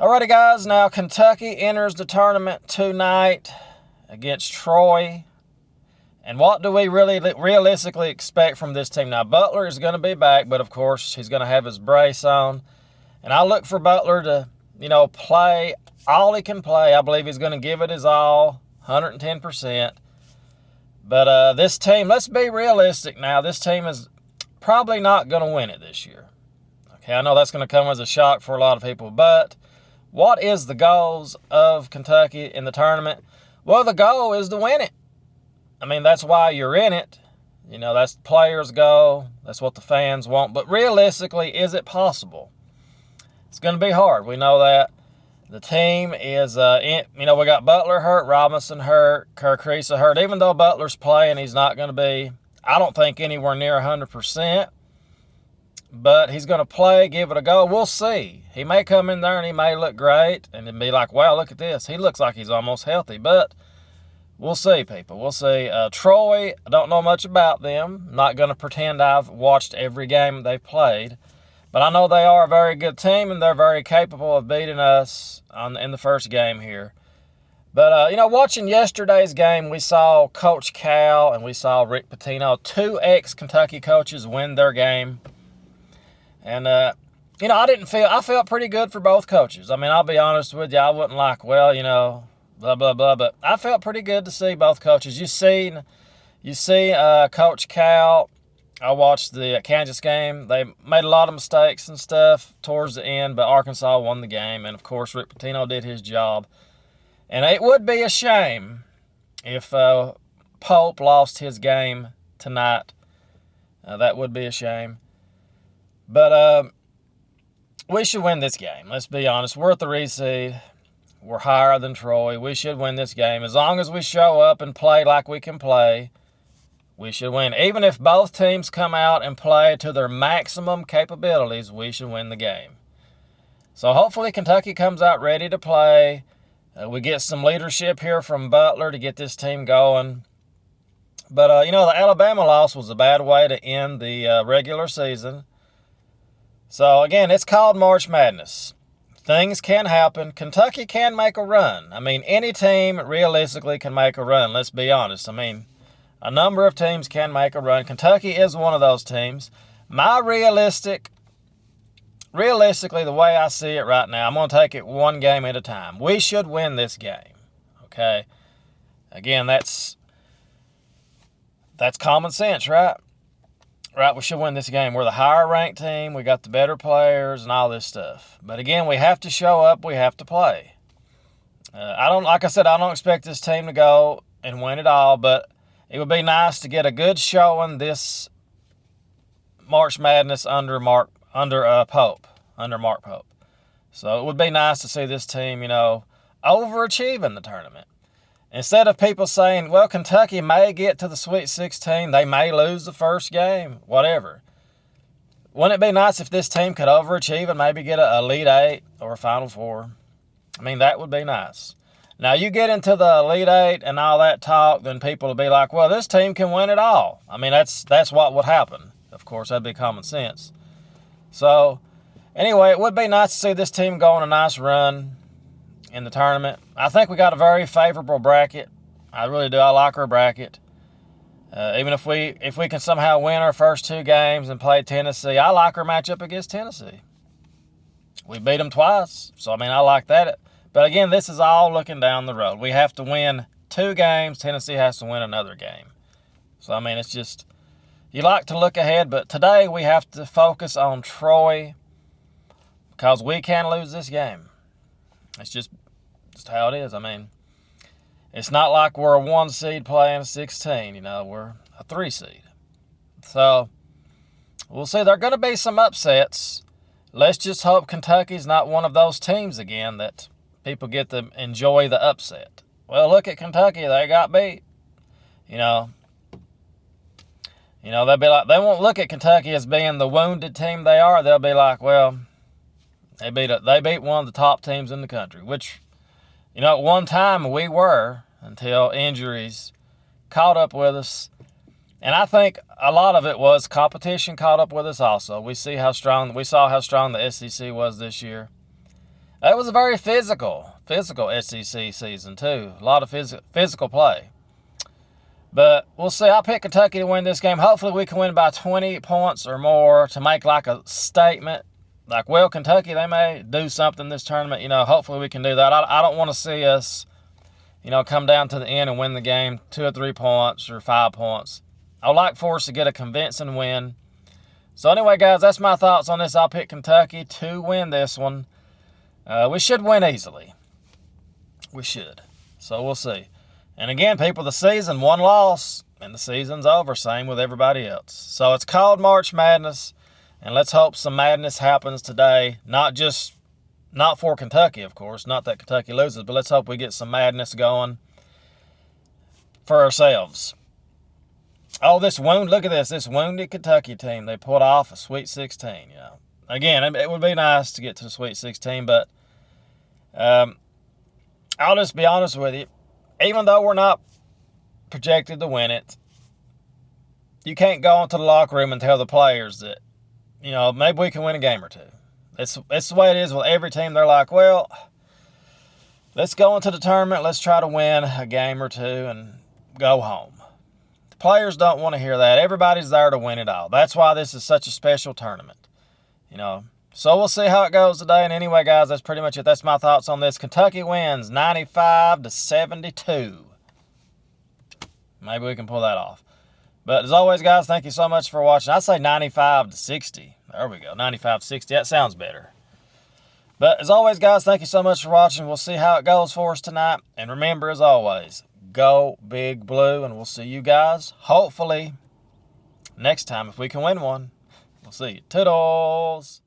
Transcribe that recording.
Alrighty, guys. Now Kentucky enters the tournament tonight against Troy. And what do we really realistically expect from this team? Now, Butler is going to be back, but of course, he's going to have his brace on. And I look for Butler to, play all he can play. I believe he's going to give it his all, 110%. But this team, let's be realistic now. This team is probably not going to win it this year. Okay, I know that's going to come as a shock for a lot of people, but what is the goals of Kentucky in the tournament? Well, the goal is to win it. I mean, that's why you're in it. That's the players' goal. That's what the fans want. But realistically, is it possible? It's going to be hard. We know that. The team is, we got Butler hurt, Robinson hurt, Kerr Kriisa hurt. Even though Butler's playing, he's not going to be, I don't think, anywhere near 100%. But he's going to play, give it a go. We'll see. He may come in there and he may look great and be like, wow, look at this. He looks like he's almost healthy. But we'll see, people. We'll see. Troy, I don't know much about them. I'm not going to pretend I've watched every game they've played. But I know they are a very good team and they're very capable of beating us in the first game here. But, watching yesterday's game, we saw Coach Cal and we saw Rick Pitino, two ex-Kentucky coaches, win their game. And, I felt pretty good for both coaches. I mean, I'll be honest with you. I wasn't like, blah, blah, blah. But I felt pretty good to see both coaches. You see Coach Cal. I watched the Kansas game. They made a lot of mistakes and stuff towards the end, but Arkansas won the game. And, of course, Rick Pitino did his job. And it would be a shame if Pope lost his game tonight. That would be a shame. But we should win this game. Let's be honest. We're at the 3 seed. We're higher than Troy. We should win this game. As long as we show up and play like we can play, we should win. Even if both teams come out and play to their maximum capabilities, we should win the game. So hopefully Kentucky comes out ready to play. We get some leadership here from Butler to get this team going. But, the Alabama loss was a bad way to end the regular season. So, again, it's called March Madness. Things can happen. Kentucky can make a run. I mean, any team realistically can make a run, let's be honest. I mean, a number of teams can make a run. Kentucky is one of those teams. Realistically, the way I see it right now, I'm going to take it one game at a time. We should win this game, okay? Again, that's common sense, right? Right, we should win this game. We're the higher-ranked team. We got the better players and all this stuff. But again, we have to show up. We have to play. I don't expect this team to go and win it all, but it would be nice to get a good showing this March Madness under Mark Pope. So it would be nice to see this team, overachieve in the tournament. Instead of people saying, well, Kentucky may get to the Sweet 16, they may lose the first game, whatever. Wouldn't it be nice if this team could overachieve and maybe get an Elite Eight or a Final Four? I mean, that would be nice. Now, you get into the Elite Eight and all that talk, then people will be like, well, this team can win it all. I mean, that's what would happen. Of course, that'd be common sense. So, anyway, it would be nice to see this team go on a nice run in the tournament. I think we got a very favorable bracket. I really do. I like our bracket. Even if we can somehow win our first 2 games and play Tennessee, I like our matchup against Tennessee. We beat them twice, so, I like that. But, again, this is all looking down the road. We have to win 2 games. Tennessee has to win another game. So, it's just, you like to look ahead, but today we have to focus on Troy because we can lose this game. It's just how it is. It's not like we're a 1 seed playing a 16. We're a 3 seed. So, we'll see. There are going to be some upsets. Let's just hope Kentucky's not one of those teams again that people get to enjoy the upset. Well, look at Kentucky. They got beat. They'll be like, they won't look at Kentucky as being the wounded team they are. They'll be like, well, they beat one of the top teams in the country, which, at one time we were until injuries caught up with us. And I think a lot of it was competition caught up with us also. We saw how strong the SEC was this year. It was a very physical SEC season too. A lot of physical play. But we'll see. I'll pick Kentucky to win this game. Hopefully we can win by 20 points or more to make like a statement. Like, well, Kentucky, they may do something this tournament. Hopefully we can do that. I don't want to see us, come down to the end and win the game 2 or 3 points or 5 points. I'd like for us to get a convincing win. So anyway, guys, that's my thoughts on this. I'll pick Kentucky to win this one. We should win easily. We should. So we'll see. And again, people, the season, 1 loss, and the season's over. Same with everybody else. So it's called March Madness, and let's hope some madness happens today. Not for Kentucky, of course. Not that Kentucky loses, but let's hope we get some madness going for ourselves. Oh, look at this wounded Kentucky team. They pulled off a Sweet 16, Again, it would be nice to get to the Sweet 16, but I'll just be honest with you. Even though we're not projected to win it, you can't go into the locker room and tell the players that, maybe we can win a game or two. It's the way it is with every team. They're like, well, let's go into the tournament. Let's try to win a game or two and go home. The players don't want to hear that. Everybody's there to win it all. That's why this is such a special tournament. So we'll see how it goes today. And anyway, guys, that's pretty much it. That's my thoughts on this. Kentucky wins 95-72. Maybe we can pull that off. But as always, guys, thank you so much for watching. I say 95-60. There we go, 95-60. That sounds better. But as always, guys, thank you so much for watching. We'll see how it goes for us tonight. And remember, as always, go Big Blue. And we'll see you guys, hopefully, next time if we can win one. We'll see you. Toodles!